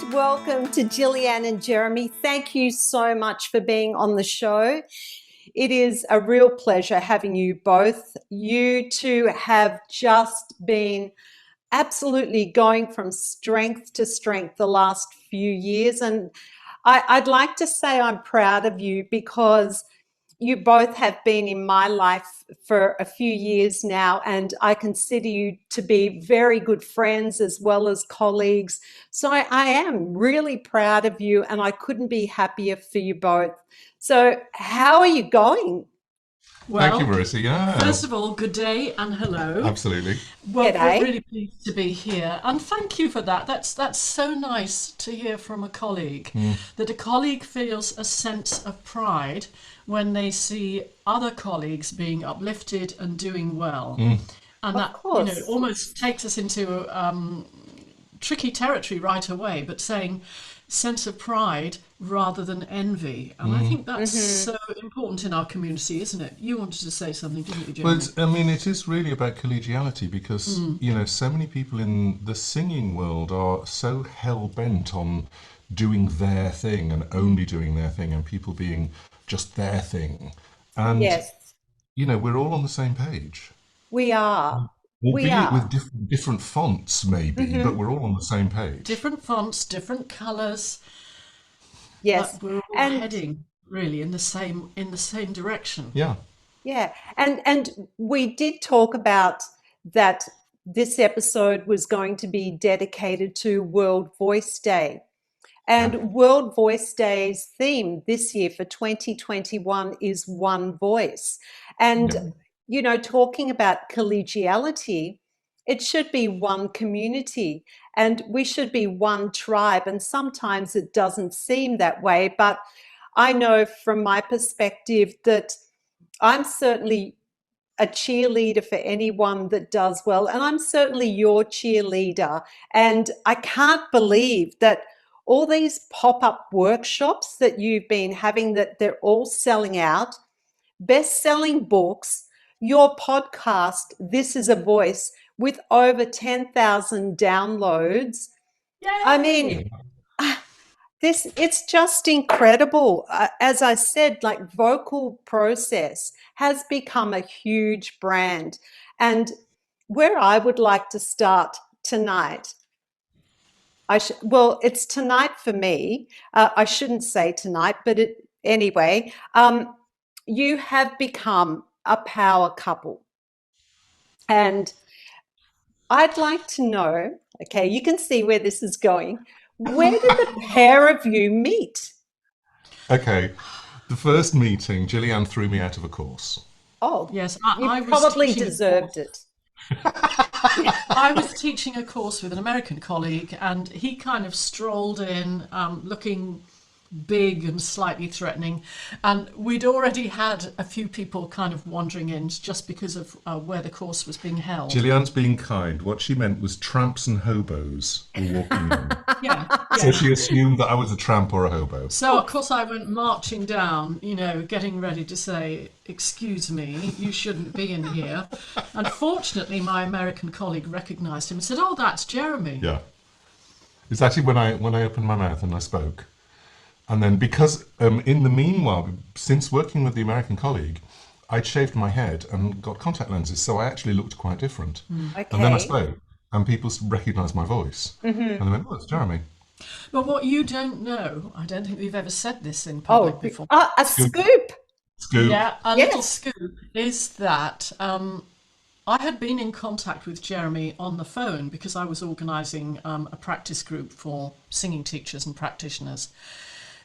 and welcome to Gillyanne and Jeremy. Thank you so much for being on the show. It is a real pleasure having you both. You two have just been absolutely going from strength to strength the last few years. And I'd like to say I'm proud of you because you both have been in my life for a few years now, and I consider you to be very good friends as well as colleagues. So I am really proud of you, and I couldn't be happier for you both. So how are you going? Well, Thank you, Marissa. Yeah, first of all, good day and hello. absolutely. Well, we're G'day. really pleased to be here, and thank you for that. That's so nice to hear from a colleague, that a colleague feels a sense of pride when they see other colleagues being uplifted and doing well. And Of that, you know, course. almost takes us into tricky territory right away, but saying sense of pride rather than envy. And I think that's so important in our community, isn't it? You wanted to say something, didn't you, Well, Jeremy? I mean, it is really about collegiality because, so many people in the singing world are so hell bent on doing their thing and only doing their thing and people being just their thing. And, Yes, we're all on the same page, we are. We albeit with are. different fonts, maybe, but we're all on the same page. Different fonts, different colours, Yes. but we're all And heading really in the same direction. Yeah. yeah, and we did talk about that this episode was going to be dedicated to World Voice Day. Yeah. And World Voice Day's theme this year for 2021 is One Voice. And, Yeah. talking about collegiality, it should be one community and we should be one tribe. And sometimes it doesn't seem that way, but I know from my perspective that I'm certainly a cheerleader for anyone that does well. And I'm certainly your cheerleader. And I can't believe that all these pop up workshops that you've been having, that they're all selling out, best selling books, your podcast, This is a Voice, with over 10,000 downloads. I mean, Yay! it's just incredible. As I said, like Vocal Process has become a huge brand. And where I would like to start tonight, well, it's tonight for me. I shouldn't say tonight, but anyway, you have become a power couple. And I'd like to know, okay, you can see where this is going. Where did the pair of you meet? Okay. The first meeting, Gillian threw me out of a course. Oh, Yes, you I was probably teaching a deserved course. it. I was teaching a course with an American colleague, and he kind of strolled in, looking big and slightly threatening. And we'd already had a few people kind of wandering in just because of where the course was being held. Gillian's being kind. What she meant was tramps and hobos were walking in. Yeah, So yeah. she assumed that I was a tramp or a hobo. So, of course, I went marching down, getting ready to say, "Excuse me, you shouldn't be in here." And fortunately, my American colleague recognized him and said, "Oh, that's Jeremy." Yeah. It's actually when I opened my mouth and I spoke. And then because in the meanwhile, since working with the American colleague, I'd shaved my head and got contact lenses, so I actually looked quite different. And then I Okay. spoke, and people recognised my voice. And they went, "Oh, it's Jeremy." But what you don't know, I don't think we've ever said this in public Oh, before. a Scoop. scoop. Scoop. Yeah, a little Yes. scoop is that I had been in contact with Jeremy on the phone because I was organising a practice group for singing teachers and practitioners.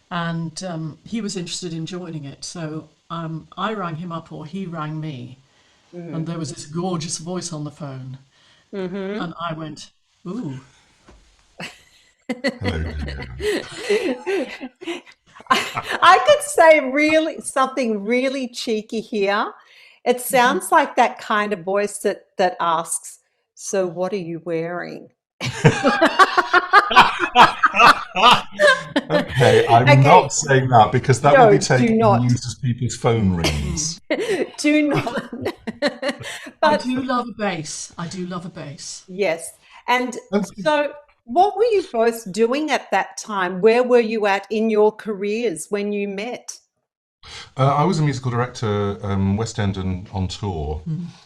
And he was interested in joining it. So I rang him up, or he rang me. And there was this gorgeous voice on the phone. And I went, "Ooh." Hello, Gillian. I could say really something really cheeky here. It sounds like that kind of voice that asks, "So what are you wearing?" Okay, I'm Okay, not saying that because that will no, be do taken and not. used as people's phone rings. Do not. I But do love a bass. I do love a bass. yes. And That's good. so What were you both doing at that time? Where were you at in your careers when you met? I was a musical director, West End and on tour.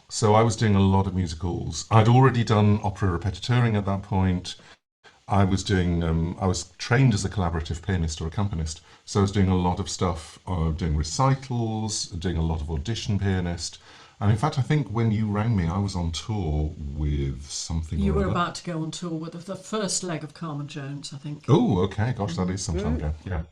So I was doing a lot of musicals. I'd already done opera repetitoring at that point. I was trained as a collaborative pianist or accompanist. So I was doing a lot of stuff, doing recitals, doing a lot of audition pianist. And in fact, I think when you rang me, I was on tour with something You or were other. about to go on tour with the first leg of Carmen Jones, I think. Oh, okay. Gosh, that is some time ago. Yeah.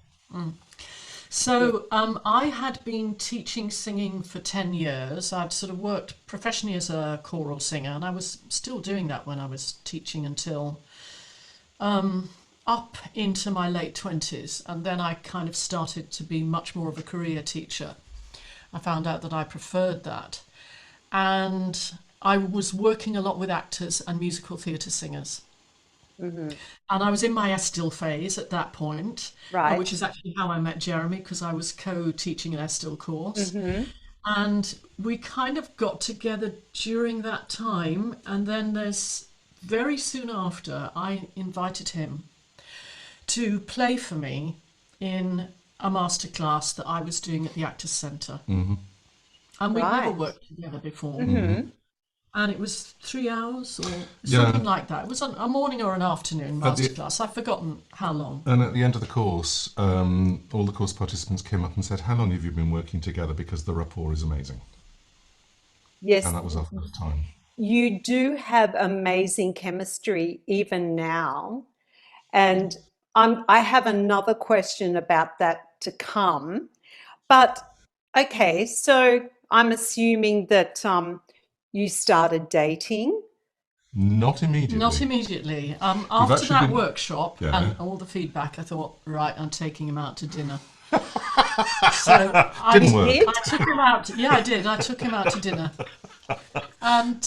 So I had been teaching singing for 10 years. I'd sort of worked professionally as a choral singer, and I was still doing that when I was teaching until up into my late 20s. And then I kind of started to be much more of a career teacher. I found out that I preferred that. And I was working a lot with actors and musical theatre singers. And I was in my Estill phase at that point, which Right. is actually how I met Jeremy because I was co-teaching an Estill course. Hmm. And we kind of got together during that time. And then there's very soon after, I invited him to play for me in a masterclass that I was doing at the Actors Centre. And we'd never Right. worked together before. Hmm. And it was 3 hours or Yeah. something like that. It was a morning or an afternoon At the, masterclass. I've forgotten how long. and at the end of the course, all the course participants came up and said, "How long have you been working together? Because the rapport is amazing." Yes, And that was our first time. you do have amazing chemistry even now. And I have another question about that to come. But okay, so I'm assuming that you started dating. Not Not immediately. immediately. We've After actually that been, workshop yeah. and all the feedback, I thought, right, I'm taking him out to dinner. So Didn't You work. did? I took him out. Yeah, I did. I took him out to dinner, and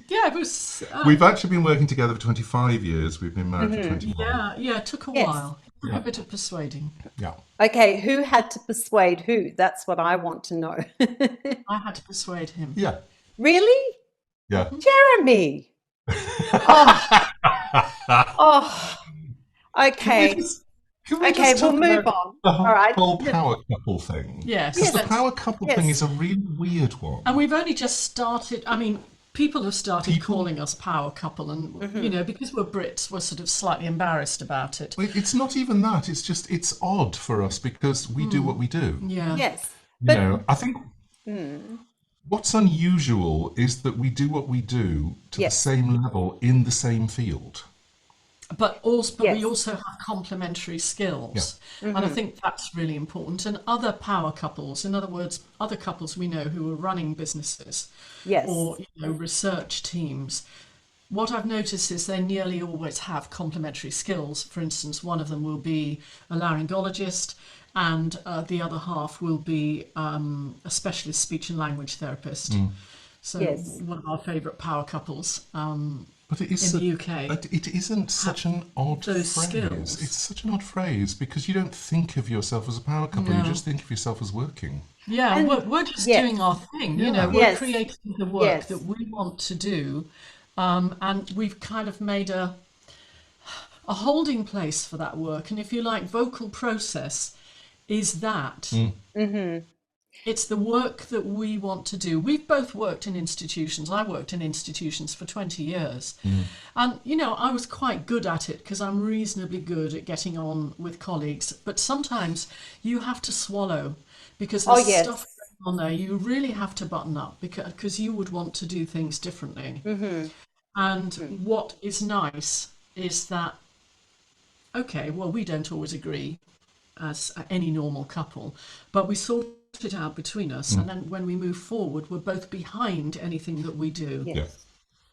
yeah, it was. We've actually been working together for 25 years. We've been married for 21. Yeah, it took a Yes. while. It took a Yeah. bit of persuading. Yeah. Okay, who had to persuade who? That's what I want to know. I had to persuade him. Yeah. Really? Yeah. Jeremy. Oh, oh, Can we okay. just can we Okay, just we'll talk move about on. the All right. whole power couple thing? Because Yes, the Yes, power couple thing yes. is a really weird and one. we've only just started. I mean, people have started People, calling us power couple, and Hmm. because we're Brits, we're sort of slightly embarrassed about it. it's not even that. It's just it's odd for us because we do what we do. Yeah. Yes. You But know, I think mm, what's unusual is that we do what we do to the yes, same level in the same field. But we yes. also have complementary Yeah. skills, and I Hmm. think that's really important. And other power couples, in other words, other couples we know who are running businesses Yes. or research teams. What I've noticed is they nearly always have complementary skills. For instance, one of them will be a laryngologist, and the other half will be a specialist speech and language therapist. So Yes. one of our favourite power couples But it is in the UK it isn't have such an odd those phrase. skills. It's such an odd phrase because you don't think of yourself as a power couple. You No. just think of yourself as working. Yeah, And we're just yes, doing our thing, Yeah. we're yes, creating the work that yes. we want to do, and we've kind of made a holding place for that work. And if you like, vocal process is that. Hmm. It's the work that we want to do. We've both worked in institutions. I worked in institutions for 20 years. And, I was quite good at it because I'm reasonably good at getting on with colleagues. But sometimes you have to swallow because Oh, there's stuff yes. going on there. You really have to button up because you would want to do things differently. Hmm. And what is nice is that, okay, well, we don't always agree as any normal couple, but we sort it out between us. And then when we move forward, we're both behind anything that we do. Yeah. Yes.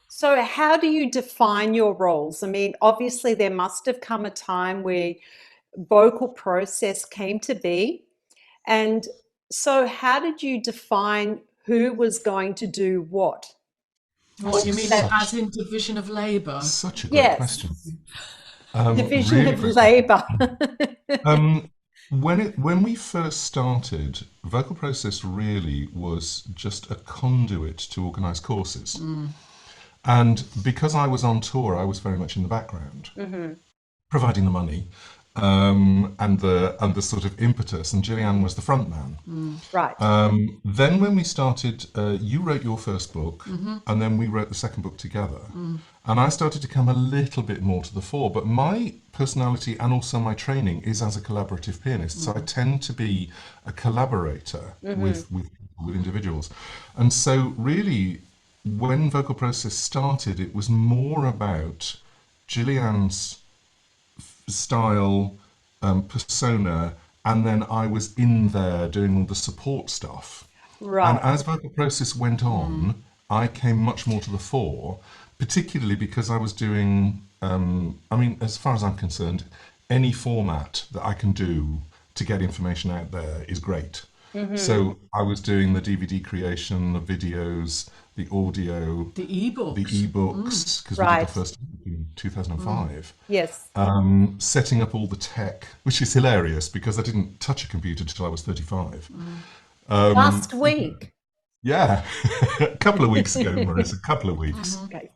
So, how do you define your roles? I mean, obviously, there must have come a time where vocal process came to be. And so, how did you define who was going to do what? What That's you What mean, that, as in division of labour? such a great yes, question. division Really of great question. labor. Um, when we first started, vocal process really was just a conduit to organise courses. And because I was on tour, I was very much in the background, providing the money, and the sort of impetus, and Gillian was the front man. Right. Then when we started, you wrote your first book, and then we wrote the second book together. And I started to come a little bit more to the fore. But my personality and also my training is as a collaborative pianist. So I tend to be a collaborator with individuals. And so really, when Vocal Process started, it was more about Gillian's style, persona, and then I was in there doing all the support stuff. Right. And as Vocal Process went on, I came much more to the fore, particularly because I was doing, I mean, as far as I'm concerned, any format that I can do to get information out there is great. So I was doing the DVD creation, the videos, the audio, The ebooks. the ebooks, because we did Right. the first in 2005. Yes. Setting up all the tech, which is hilarious because I didn't touch a computer until I was 35. Last week. Yeah, a couple of weeks ago, Maurice, a couple of weeks. Okay.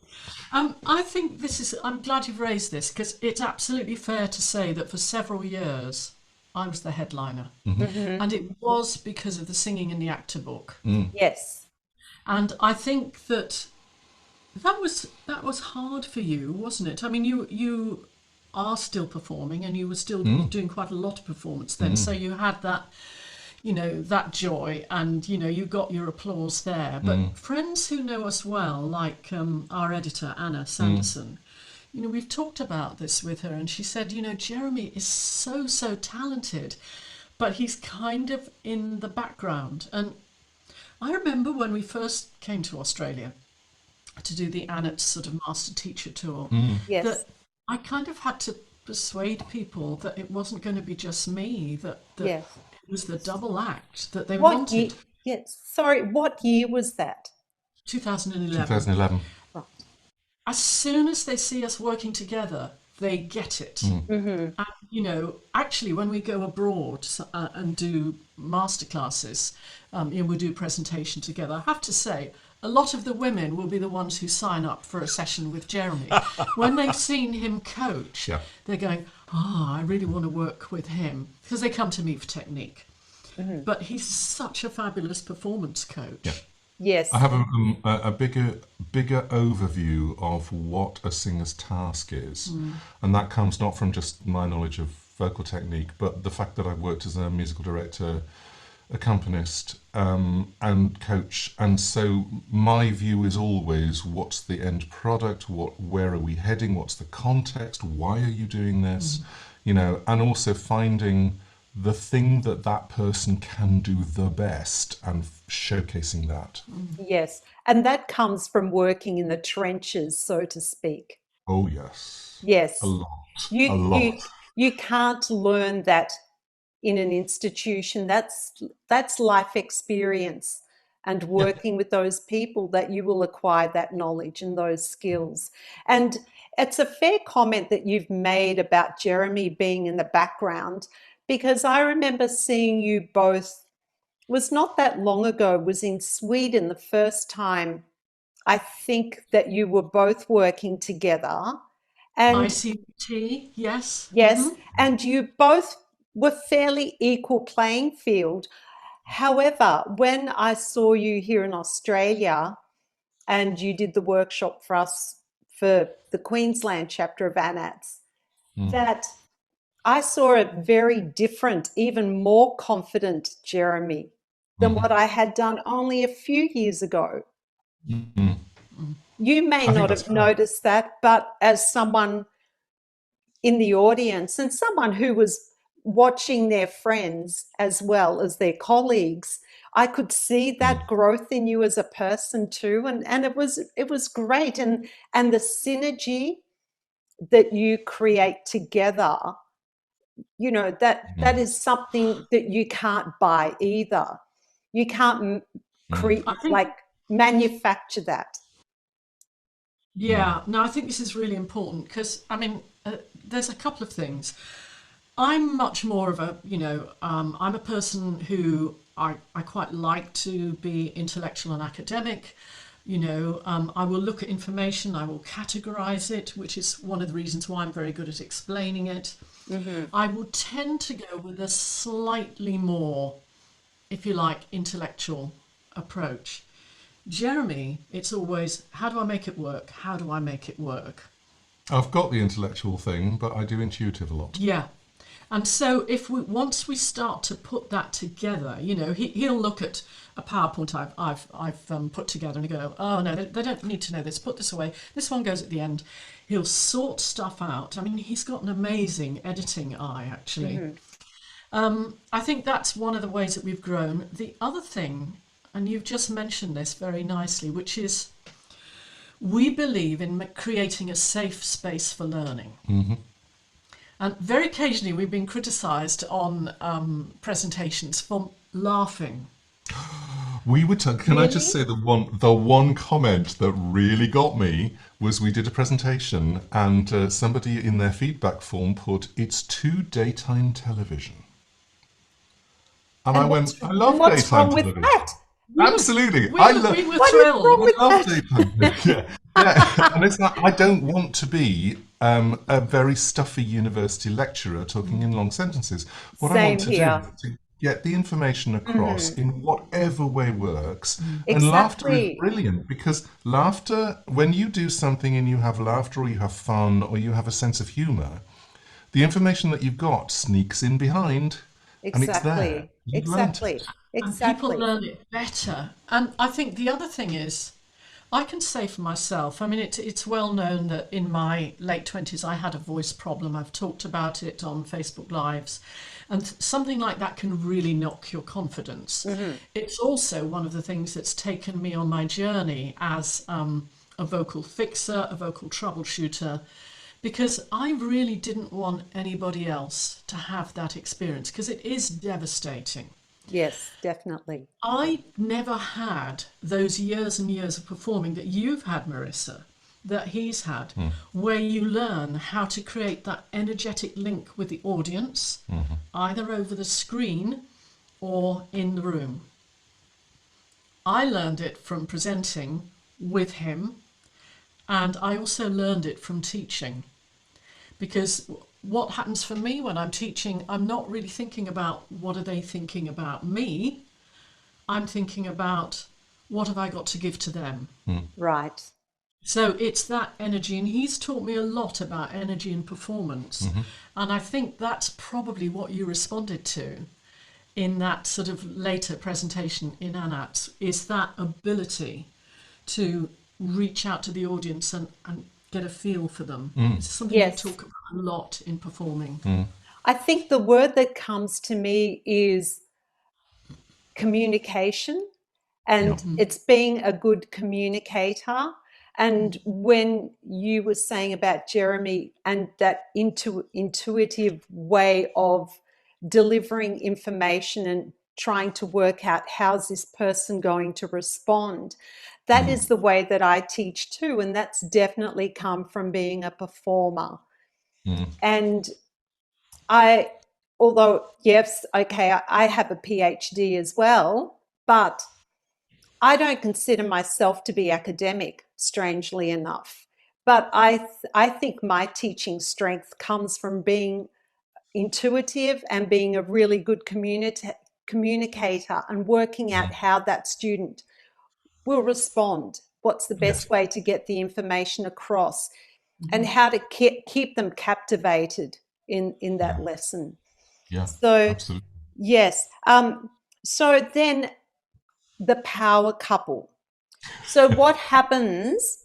I think I'm glad you've raised this, because it's absolutely fair to say that for several years I was the headliner. And it was because of the singing in the actor book. Yes. And I think that was hard for you, wasn't it? I mean, you are still performing, and you were still doing quite a lot of performance then. So you had that, that joy, and, you got your applause there. But friends who know us well, like our editor, Anna Sanderson, we've talked about this with her, and she said, Jeremy is so talented, but he's kind of in the background. And I remember when we first came to Australia to do the Annette sort of master teacher tour, Yes. that I kind of had to persuade people that it wasn't going to be just me, that Yes. it was the double act that they What year? wanted. Yes. Sorry, what year was that? 2011. 2011. Right. As soon as they see us working together, they get it. And, actually, when we go abroad and do masterclasses, we do a presentation together, I have to say, a lot of the women will be the ones who sign up for a session with Jeremy. When they've seen him coach, they're going, I really want to work with him, because they come to me for technique. But he's such a fabulous performance coach. Yeah. Yes. I have a bigger overview of what a singer's task is, and that comes not from just my knowledge of vocal technique, but the fact that I've worked as a musical director, accompanist, and coach, and so my view is always, what's the end product, where are we heading, what's the context, why are you doing this, and also finding the thing that person can do the best and showcasing that. Yes. And that comes from working in the trenches, so to speak. Oh yes. Yes. A lot. You A lot. you can't learn that in an institution. That's life experience, and working with those people that you will acquire that knowledge and those skills. And it's a fair comment that you've made about Jeremy being in the background, because I remember seeing you both, was not that long ago, was in Sweden the first time I think that you were both working together. And ICT, yes. yes, and you both were fairly equal playing field. However, when I saw you here in Australia and you did the workshop for us for the Queensland chapter of ANATS, that I saw a very different, even more confident Jeremy than what I had done only a few years ago. You may I think not that's have right. noticed that, but as someone in the audience and someone who was watching their friends as well as their colleagues, I could see that growth in you as a person too, and it was great, and the synergy that you create together, that is something that you can't buy either. You can't I think, manufacture that. yeah, no, I think this is really important, because, I mean, there's a couple of things. I'm much more of a, I'm a person who I quite like to be intellectual and academic, I will look at information, I will categorize it, which is one of the reasons why I'm very good at explaining it. I will tend to go with a slightly more, if you like, intellectual approach. Jeremy, it's always, how do I make it work? How do I make it work? I've got the intellectual thing, but I do intuitive a lot. Yeah. And so once we start to put that together, he'll look at a PowerPoint I've put together and go, oh no, they don't need to know this. Put this away. This one goes at the end. He'll sort stuff out. I mean, he's got an amazing editing eye, actually. I think that's one of the ways that we've grown. The other thing, and you've just mentioned this very nicely, which is we believe in creating a safe space for learning. And very occasionally we've been criticised on presentations for laughing. Can I just say the one comment that really got me was we did a presentation and somebody in their feedback form put, "It's too daytime television." And I went, I love what's daytime wrong with television. that? Absolutely. We were thrilled. I love daytime television. Yeah. And it's like, I don't want to be a very stuffy university lecturer talking in long sentences. What I want to do is to get the information across in whatever way works. And laughter is brilliant, because laughter, when you do something and you have laughter or you have fun or you have a sense of humour, the information that you've got sneaks in behind. And it's there. Exactly. And people learn it better. And I think the other thing is, I can say for myself, I mean, it's well known that in my late 20s I had a voice problem. I've talked about it on Facebook Lives. And something like that can really knock your confidence. It's also one of the things that's taken me on my journey as a vocal fixer, a vocal troubleshooter, because I really didn't want anybody else to have that experience, because it is devastating. Yes, definitely. I never had those years and years of performing that you've had, Marissa, that he's had, where you learn how to create that energetic link with the audience, either over the screen or in the room. I learned it from presenting with him, and I also learned it from teaching, because what happens for me when I'm teaching, I'm not really thinking about what are they thinking about me. I'm thinking about what have I got to give to them. Right. So it's that energy, and he's taught me a lot about energy and performance. And I think that's probably what you responded to in that sort of later presentation in ANATS, is that ability to reach out to the audience and get a feel for them. It's something you talk about a lot in performing. I think the word that comes to me is communication, and it's being a good communicator. And when you were saying about Jeremy and that intuitive way of delivering information and trying to work out how's this person going to respond, that is the way that I teach too. And that's definitely come from being a performer. And although, yes, okay, I have a PhD as well, but I don't consider myself to be academic, strangely enough. But I think my teaching strength comes from being intuitive and being a really good communicator and working out how that student will respond. What's the best way to get the information across, and how to keep them captivated in that lesson. So, absolutely. Yes. So then the power couple. So what happens?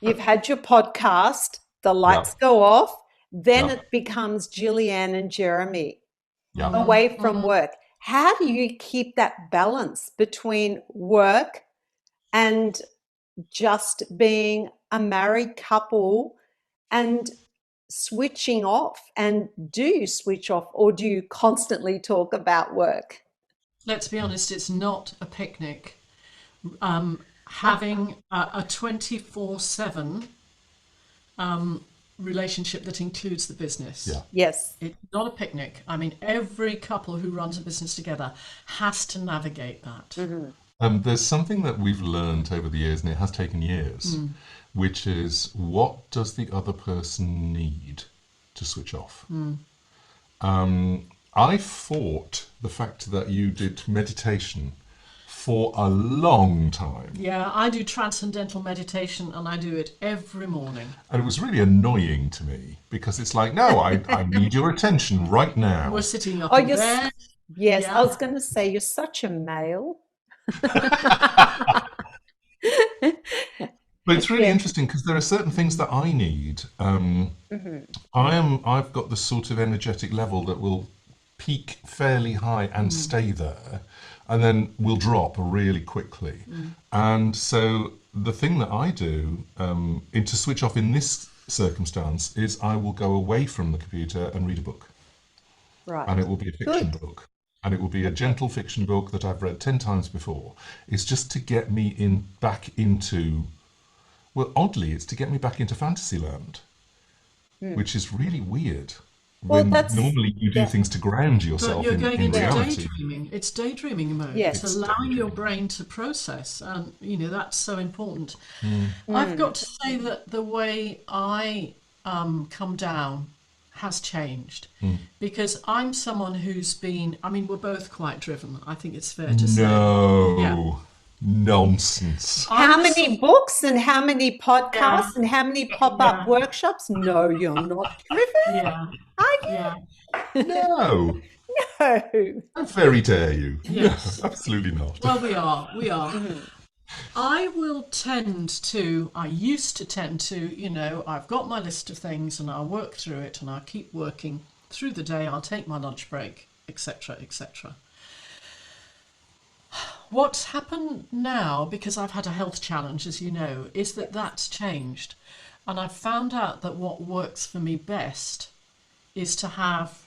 You've had your podcast, the lights go off, then it becomes Gillyanne and Jeremy away from work. How do you keep that balance between work and just being a married couple and switching off? And do you switch off, or do you constantly talk about work? Let's be honest, it's not a picnic. Having a 24/7 relationship that includes the business. Yes. It's not a picnic. I mean, every couple who runs a business together has to navigate that. There's something that we've learned over the years, and it has taken years, which is what does the other person need to switch off? I fought the fact that you did meditation for a long time. Yeah, I do transcendental meditation and I do it every morning. And it was really annoying to me because it's like, no, I need your attention right now. We're sitting up Oh, in you're bed. yes, I Yeah. was going to say you're such a male. But it's really Yeah. interesting because there are certain things that I need. I've got the sort of energetic level that will peak fairly high and stay there, and then will drop really quickly. And so the thing that I do to switch off in this circumstance is I will go away from the computer and read a book, and Right. it will be a fiction Good. book. And it will be a gentle fiction book that I've read 10 times before. It's just to get me back into, well, oddly, it's to get me back into Fantasyland, which is really weird Well, when normally you do yeah, things to ground But yourself you're in, going in into yeah, reality. daydreaming. It's daydreaming mode. It's yes. It's allowing your daydreaming. brain to process. And, that's so important. Mm. I've Mm. got to say that the way I come down has changed because I'm someone who's been, we're both quite driven. I think it's fair to say. Yeah. No, nonsense. I How was sort many of, books and how many yeah, podcasts and how many pop-up yeah, workshops? No, you're not driven, yeah, are yeah, you? No, No. how very dare you? No, yes. absolutely not. Well, we are, we are. Mhm. I used to tend to, I've got my list of things and I'll work through it and I'll keep working through the day. I'll take my lunch break, etc., etc. What's happened now, because I've had a health challenge, as you know, is that that's changed. And I've found out that what works for me best is to have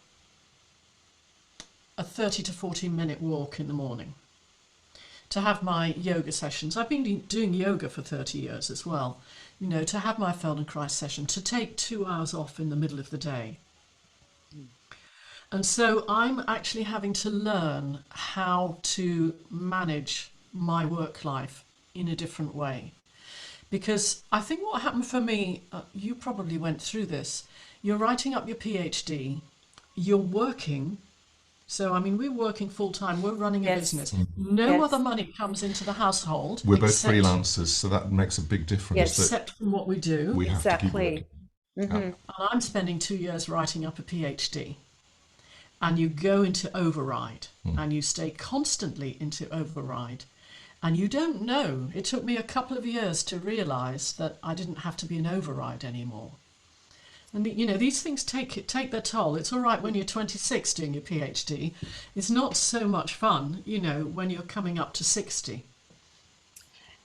a 30 to 40-minute walk in the morning, to have my yoga sessions. I've been doing yoga for 30 years as well. To have my Feldenkrais session, to take 2 hours off in the middle of the day. And so I'm actually having to learn how to manage my work life in a different way. Because I think what happened for me, you probably went through this, you're writing up your PhD, you're working. So, we're working full time, we're running a Yes. business. No other Yes. money comes into the household We're both except freelancers, so that makes a big difference Yes. that except from what we do. we have to keep working. Exactly. Yeah. Hmm. And I'm spending 2 years writing up a PhD. And you go into override and you stay constantly into override. And you don't know. It took me a couple of years to realize that I didn't have to be an override anymore. And these things take their toll. It's all right when you're 26 doing your PhD. It's not so much fun, when you're coming up to 60.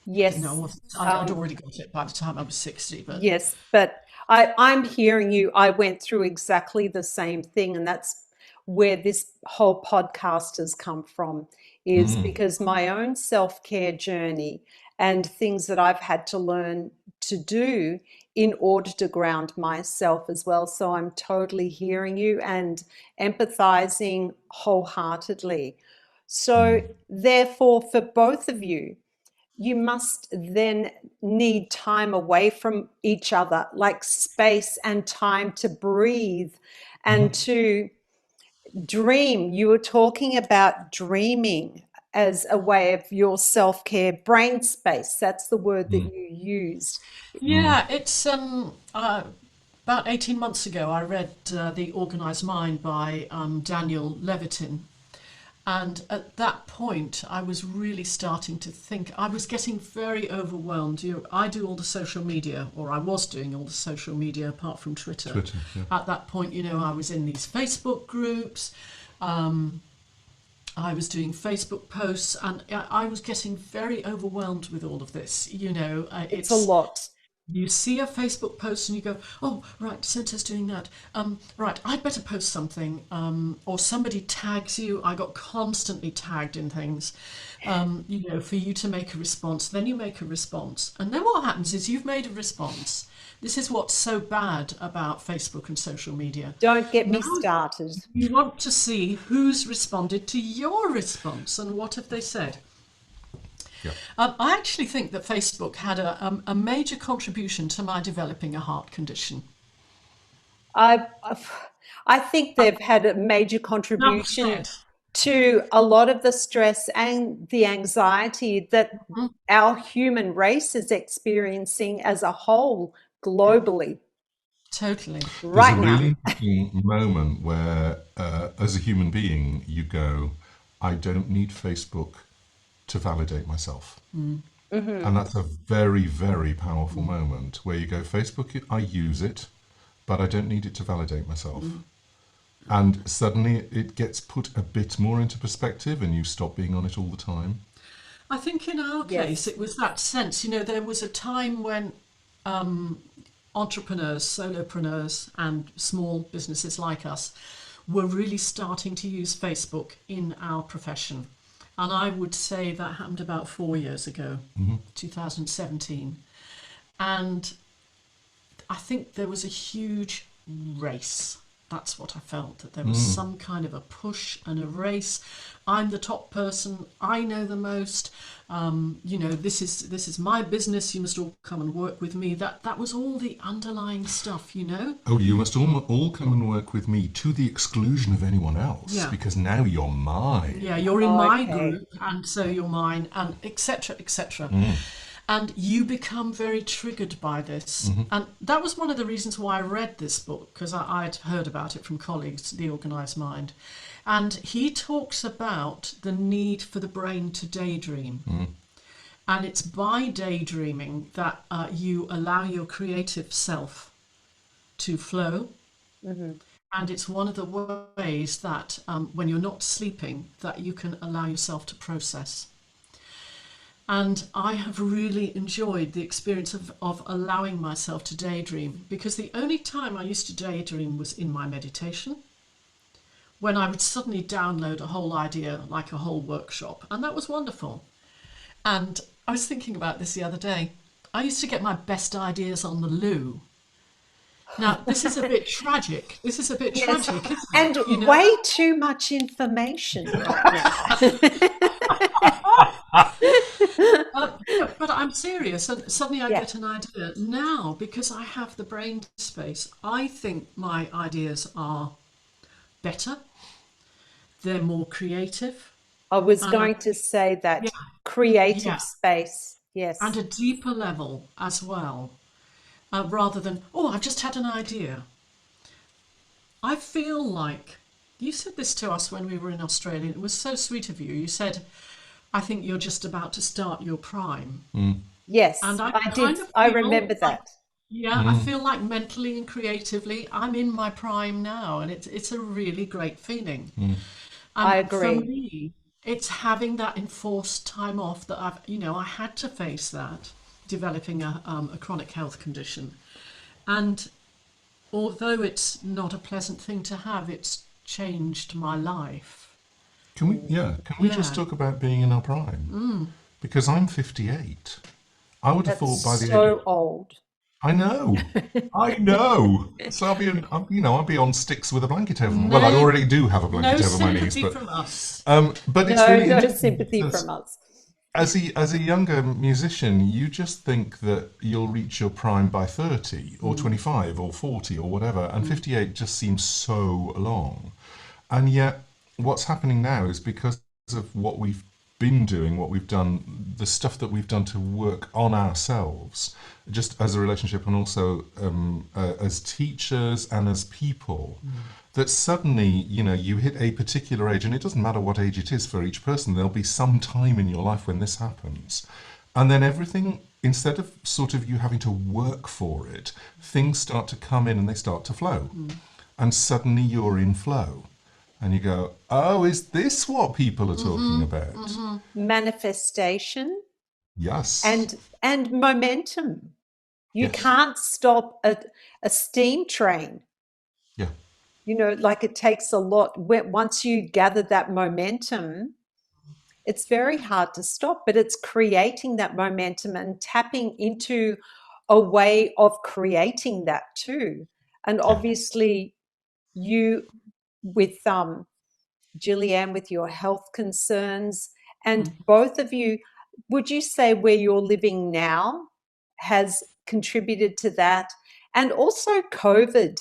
Yes. I'd already got it by the time I was 60, but Yes, but I'm hearing you. I went through exactly the same thing, and that's where this whole podcast has come from, is Mm. because my own self-care journey and things that I've had to learn to do in order to ground myself as well. So I'm totally hearing you and empathizing wholeheartedly. So Mm. therefore, for both of you, you must then need time away from each other, like space and time to breathe and Mhm. to dream. You were talking about dreaming as a way of your self care, brain space. That's the word that Mm. you used. Mm. yeah, it's about 18 months ago, I read The Organized Mind by Daniel Levitin. And at that point, I was really starting to think, I was getting very overwhelmed. I do all the social media, or I was doing all the social media apart from Twitter. Twitter, yeah. At that point, I was in these Facebook groups. Um, I was doing Facebook posts, and I was getting very overwhelmed with all of this. It's a It's lot. you see a Facebook post and you go, oh, right, Centre's doing that. Right, I'd better post something. Or somebody tags you. I got constantly tagged in things, for you to make a response. Then you make a response. And then what happens is you've made a response. This is what's so bad about Facebook and social media. Don't get Now me started. you want to see who's responded to your response and what have they said. Yeah. I actually think that Facebook had a major contribution to my developing a heart condition. I, I think Um, they've had a major Enough contribution said. to a lot of the stress and the anxiety that Mhm. our human race is experiencing as a whole Yeah, globally totally. There's a right now. really interesting moment where, as a human being, you go, I don't need Facebook to validate myself. Mm, Hmm. And that's a very, very powerful mm, moment where you go, Facebook, I use it, but I don't need it to validate myself. mm. And suddenly it gets put a bit more into perspective and you stop being on it all the time. I think in our case, Yes. it was that sense. There was a time when um, entrepreneurs, solopreneurs, and small businesses like us were really starting to use Facebook in our profession. And I would say that happened about 4 years ago, Hmm. 2017. And I think there was a huge race. That's what I felt, that there was Mm. some kind of a push and a race. I'm the top person. I know the most. This is my business. You must all come and work with me. That was all the underlying stuff. Oh, you must all come and work with me to the exclusion of anyone else Yeah. because now you're Yeah, mine. you're in my Okay. group, and so you're mine, and etc. etc. Mm. And you become very triggered by this. Hmm. And that was one of the reasons why I read this book, because I'd heard about it from colleagues, The Organised Mind. And he talks about the need for the brain to daydream. Mm. And it's by daydreaming that you allow your creative self to flow. Hmm. And it's one of the ways that when you're not sleeping, that you can allow yourself to process. And I have really enjoyed the experience of allowing myself to daydream, because the only time I used to daydream was in my meditation, when I would suddenly download a whole idea, like a whole workshop. And that was wonderful. And I was thinking about this the other day. I used to get my best ideas on the loo. Now, this is a bit tragic. This is a bit Yes. tragic, isn't it? And way too much information right now. But I'm serious, and suddenly I Yeah. get an idea. Now, because I have the brain space, I think my ideas are better, they're more creative, I was and going to say yeah, that creative yeah, space. and Yes. a deeper level as well, rather than, oh, I've just had an idea. I feel like you said this to us when we were in Australia. It was so sweet of you. You said, I think you're just about to start your prime. Mm. And Yes, I I did. kind of I remember feel like, that. yeah, I Mm. feel like mentally and creatively, I'm in my prime now, and it's a really great feeling. Mm. I And for agree. me, it's having that enforced time off that I had to face that, developing a chronic health condition. And although it's not a pleasant thing to have, it's changed my life. Can we, Mm. yeah, can we just Yeah. talk about being in our prime? Because I'm 58. I would have That's thought by the age of, so old. I know. So I'll be on sticks with a blanket over my, well, I No, already do have a no blanket over my knees, sympathy from us. but it's No, really no interesting sympathy because from us. as a younger musician, you just think that you'll reach your prime by 30 or Mm, 25 or 40 or whatever, and mm, 58 just seems so long. And yet, what's happening now is because of what we've been doing, what we've done, the stuff that we've done to work on ourselves, just as a relationship and also as teachers and as people, mm. that suddenly, you hit a particular age, and it doesn't matter what age it is for each person, there'll be some time in your life when this happens. And then everything, instead of sort of you having to work for it, things start to come in and they start to flow. And suddenly you're in flow. And you go, oh, is this what people are talking Mhm, about? mhm. Manifestation Yes. and momentum. You Yes. can't stop a steam train. Yeah. Like it takes a lot. Once you gather that momentum, it's very hard to stop, but it's creating that momentum and tapping into a way of creating that too. And Yeah. obviously, you with Gillianne with your health concerns, and Mm, both of you, would you say where you're living now has contributed to that? And also COVID,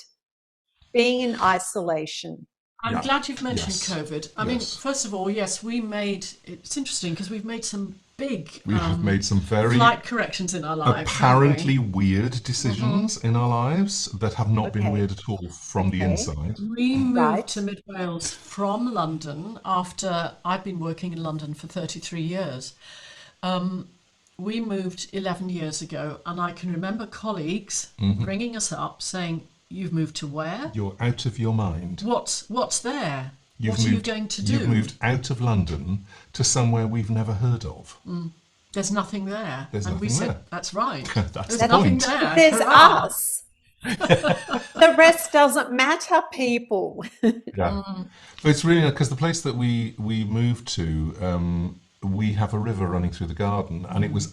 being in isolation. I'm Yeah. glad you've mentioned Yes. COVID. I mean, Yes. first of all, yes, it's interesting because we've made some big We have made some very flight corrections in our lives, haven't we? apparently weird decisions in our lives that have not been Okay. weird at all from the Okay. inside. We moved Right. to Mid Wales from London after I've been working in London for 33 years. We moved 11 years ago, and I can remember colleagues ringing us up saying, "You've moved to where? You're out of your mind. What's there? You've What are you moved going to you've do? moved out of London to somewhere we've never heard of. There's nothing there." There's And we nothing said, there. "That's right. That's There's the nothing point. there. There's Hurrah!" us. The rest doesn't matter, people. Yeah. But it's really because the place that we moved to, we have a river running through the garden, and it was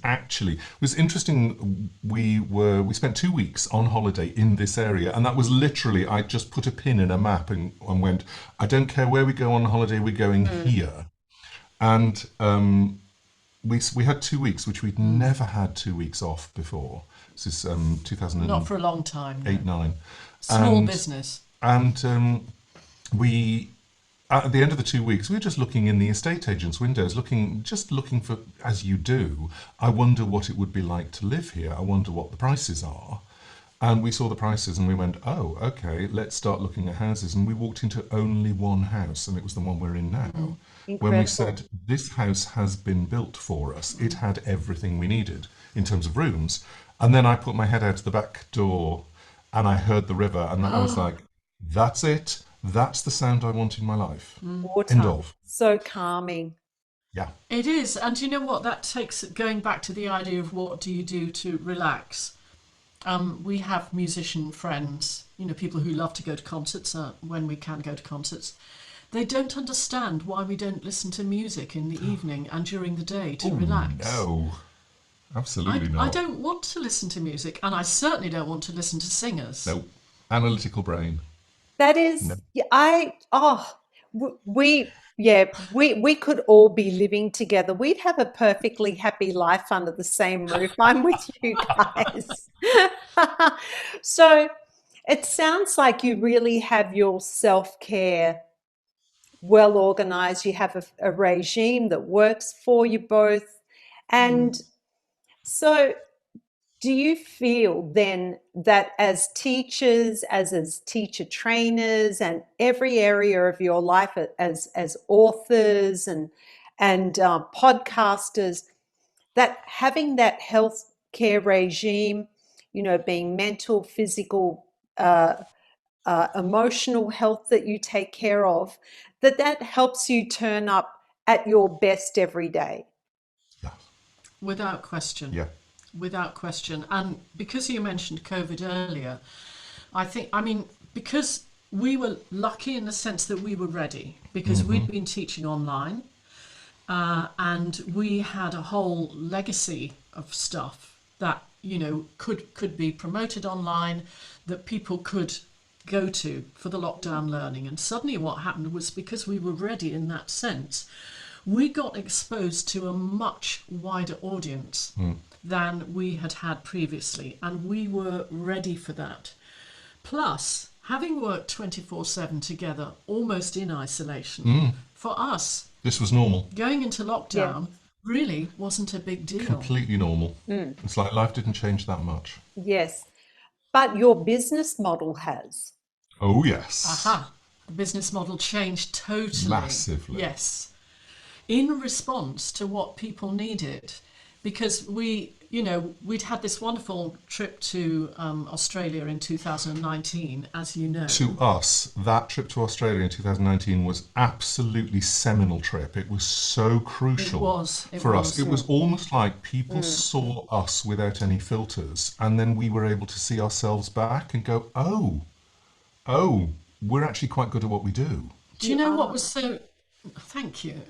interesting. We spent 2 weeks on holiday in this area, and that was literally I just put a pin in a map and went, I don't care where we go on holiday, we're going here. And we had 2 weeks, which we'd never had 2 weeks off before. This is Not 2008, for a long time. No. 9. Small And- business. And we, at the end of the 2 weeks, we were just looking in the estate agent's windows, looking for, as you do, I wonder what it would be like to live here. I wonder what the prices are. And we saw the prices and we went, oh, okay, let's start looking at houses. And we walked into only one house, and it was the one we're in now. When we Incredible. said, this house has been built for us, it had everything we needed in terms of rooms. And then I put my head out the back door and I heard the river, and I was like, that's it. That's the sound I want in my life. Water. End of. So calming. Yeah. It is, and you know what? That takes going back to the idea of what do you do to relax. We have musician friends, people who love to go to concerts when we can go to concerts. They don't understand why we don't listen to music in the evening and during the day to relax. No. Absolutely I not. don't want to listen to music, and I certainly don't want to listen to singers. No. Analytical brain. That is, we could all be living together. We'd have a perfectly happy life under the same roof. I'm with you guys. So it sounds like you really have your self-care well organized. You have a regime that works for you both. And so do you feel then that as teachers, as teacher trainers, and every area of your life as authors and podcasters, that having that health care regime, being mental, physical, emotional health that you take care of, that helps you turn up at your best every day? Yeah. Without question. Yeah. Without question. And because you mentioned COVID earlier, because we were lucky in the sense that we were ready, because we'd been teaching online, and we had a whole legacy of stuff that, could be promoted online, that people could go to for the lockdown learning. And suddenly what happened was, because we were ready in that sense, we got exposed to a much wider audience than we had previously, and we were ready for that. Plus, having worked 24/7 together, almost in isolation, for us, This was normal. going into lockdown really wasn't a big deal. Completely normal. It's like life didn't change that much. Yes. But your business model has. Oh, yes. Aha, the business model changed totally. Massively. Yes. In response to what people needed, because we'd had this wonderful trip to Australia in 2019, as you know. To us, that trip to Australia in 2019 was absolutely seminal trip. It was so crucial for us. It was almost like people saw us without any filters, and then we were able to see ourselves back and go, oh, we're actually quite good at what we do. Do you know what was so... Thank you.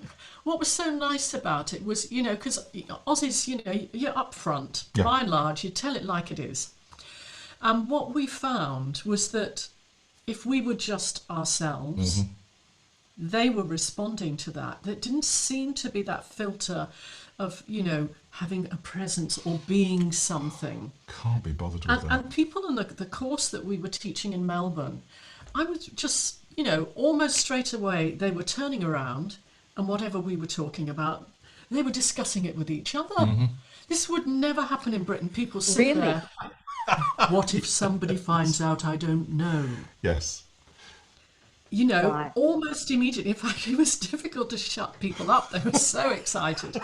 What was so nice about it was, because Aussies, you're upfront. Yeah. By and large, you tell it like it is. And what we found was that if we were just ourselves, they were responding to that. There didn't seem to be that filter of, having a presence or being something. Can't be bothered with that. And people in the course that we were teaching in Melbourne, I was just, almost straight away, they were turning around and whatever we were talking about, they were discussing it with each other. Mm-hmm. This would never happen in Britain. People sit Really? there, what if somebody finds out I don't know? Yes. Right. Almost immediately. In fact, it was difficult to shut people up. They were so excited.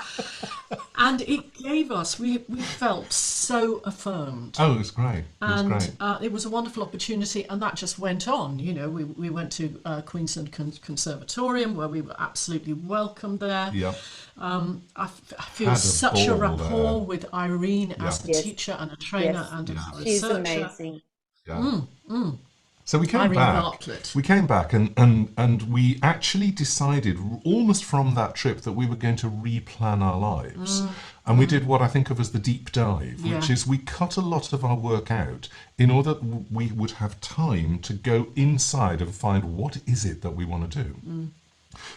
And it gave us, we felt so affirmed. Oh, it was great. It was And great. it was a wonderful opportunity, and that just went on. We went to Queensland Conservatorium, where we were absolutely welcomed there. Yeah. I feel Had a such a ball rapport there. with Irene as Yeah. a teacher and a trainer Yes. and a She's researcher. amazing. Yeah. So we came Irene back. Bartlett. We came back, and we actually decided almost from that trip that we were going to replan our lives. And we did what I think of as the deep dive, which Yeah. is we cut a lot of our work out in order that we would have time to go inside and find what is it that we want to do.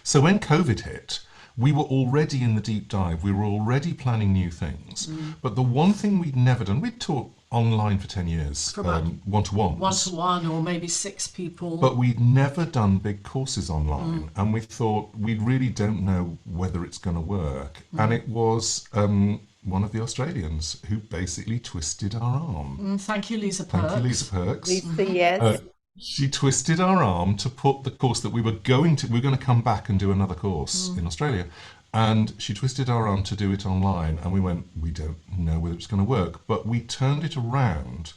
So when COVID hit, we were already in the deep dive. We were already planning new things. But the one thing we'd never done, we'd taught online for 10 years, For about one-to-ones. One-to-one, or maybe 6 people. But we'd never done big courses online, and we thought we really don't know whether it's going to work. And it was one of the Australians who basically twisted our arm. Thank you, Lisa Thank Perks. you, Lisa Perks. Lisa, yes. She twisted our arm to put the course that we were going to come back and do another course in Australia. And she twisted our arm to do it online, and we went, we don't know whether it's going to work. But we turned it around,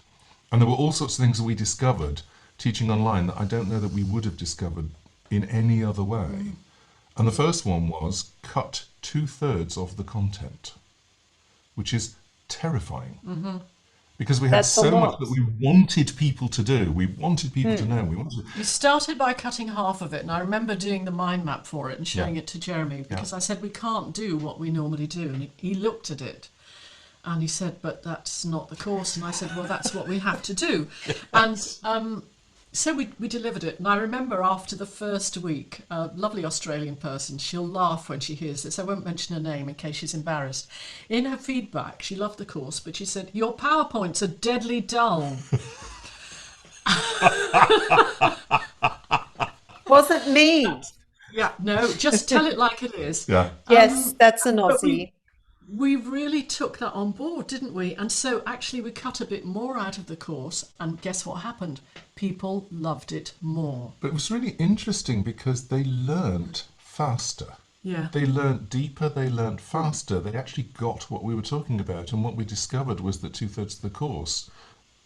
and there were all sorts of things that we discovered teaching online that I don't know that we would have discovered in any other way. And the first one was cut 2/3 of the content, which is terrifying. Because we had That's a so much lot. that we wanted people to do. We wanted people to know. We started by cutting half of it, and I remember doing the mind map for it and showing it to Jeremy, because I said we can't do what we normally do, and he looked at it and he said, but that's not the course. And I said, well, that's what we have to do. And so we delivered it, and I remember after the first week, a lovely Australian person, she'll laugh when she hears this, I won't mention her name in case she's embarrassed. In her feedback, she loved the course, but she said, your PowerPoints are deadly dull. Wasn't me. Yeah, no, just tell it like it is. Yeah. Yes, that's an But Aussie. we really took that on board, didn't we? And so actually we cut a bit more out of the course, and guess what happened? People loved it more. But it was really interesting because they learnt faster. Yeah. They learnt deeper, they learnt faster. They actually got what we were talking about. And what we discovered was that 2/3 of the course,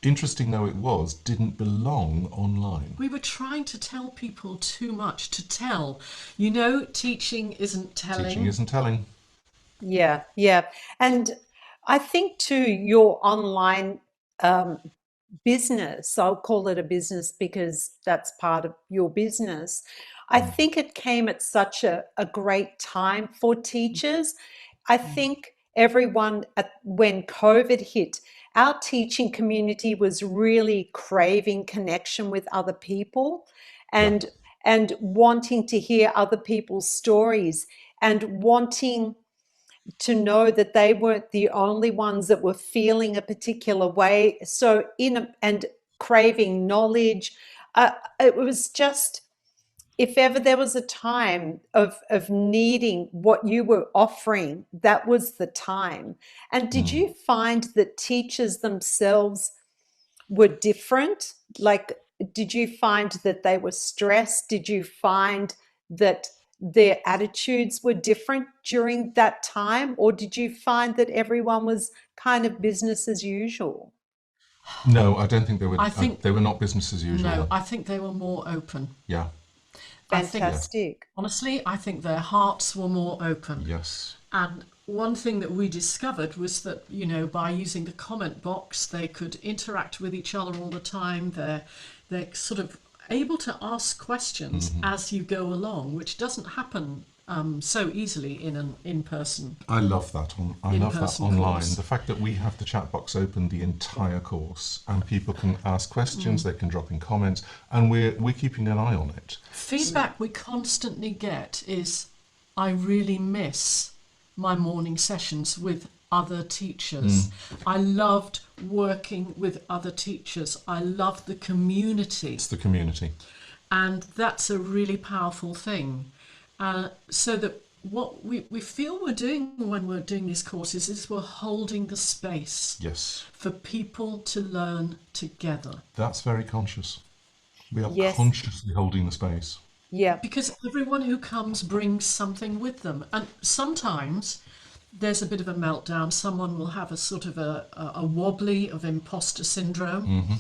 interesting though it was, didn't belong online. We were trying to tell people too much to tell. Teaching isn't telling. Teaching isn't telling. Yeah, yeah. And I think too, your online business, I'll call it a business because that's part of your business. I think it came at such a great time for teachers. I think everyone, when COVID hit, our teaching community was really craving connection with other people and wanting to hear other people's stories and wanting to know that they weren't the only ones that were feeling a particular way. So and craving knowledge. It was just, if ever there was a time of needing what you were offering, that was the time. And did you find that teachers themselves were different? Like, did you find that they were stressed? Did you find that their attitudes were different during that time? Or did you find that everyone was kind of business as usual? No, I don't think they were. I think- they were not business as usual. No, I think they were more open. Yeah. I think, Fantastic. honestly, I think their hearts were more open. Yes. And one thing that we discovered was that, by using the comment box, they could interact with each other all the time. They're sort of able to ask questions as you go along, which doesn't happen so easily in an in-person I love that. I love that in-person online. course. The fact that we have the chat box open the entire course, and people can ask questions, they can drop in comments, and we're keeping an eye on it. Feedback we constantly get is, I really miss my morning sessions with other teachers. I loved working with other teachers. I loved the community. It's the community. And that's a really powerful thing. So that what we feel we're doing when we're doing these courses is we're holding the space Yes, for people to learn together. that's very conscious. We are Yes. consciously holding the space. Yeah. Because everyone who comes brings something with them. And sometimes there's a bit of a meltdown. Someone will have a sort of a wobbly of imposter syndrome.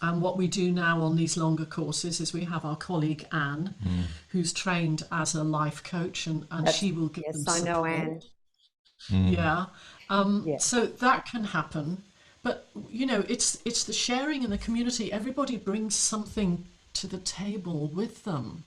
And what we do now on these longer courses is we have our colleague Anne, who's trained as a life coach, and she will give them Yes, I know support. Anne. Yeah. Yeah. So that can happen. But, you know, it's the sharing in the community. Everybody brings something to the table with them.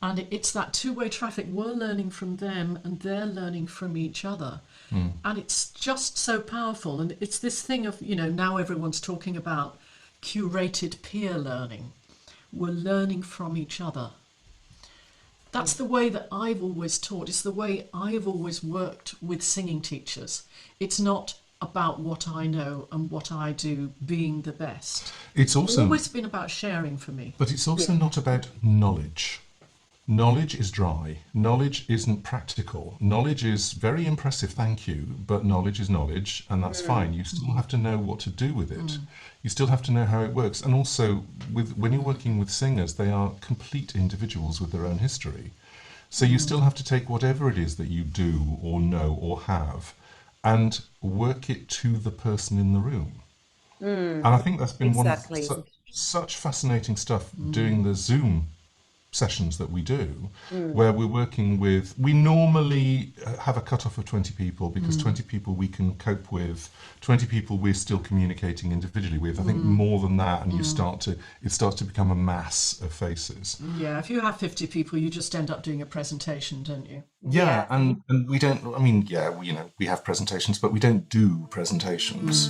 And it's that two-way traffic. We're learning from them and they're learning from each other. And it's just so powerful. And it's this thing of, you know, now everyone's talking about curated peer learning. We're learning from each other. That's the way that I've always taught. It's the way I've always worked with singing teachers. It's not about what I know and what I do being the best. It's also, Always been about sharing for me. but it's also not about knowledge. Knowledge is dry. Knowledge isn't practical. Knowledge is very impressive, thank you, but knowledge is knowledge, and that's fine. You still have to know what to do with it. You still have to know how it works. And also, when you're working with singers, they are complete individuals with their own history. So you still have to take whatever it is that you do or know or have and work it to the person in the room. And I think that's been Exactly. one of such fascinating stuff doing the Zoom sessions that we do, where we're working with, we normally have a cutoff of 20 people because 20 people we can cope with, 20 people we're still communicating individually with. I think more than that, and it starts to become a mass of faces. Yeah, if you have 50 people, you just end up doing a presentation, don't you? Yeah, and we don't, I mean, yeah, we have presentations, but we don't do presentations.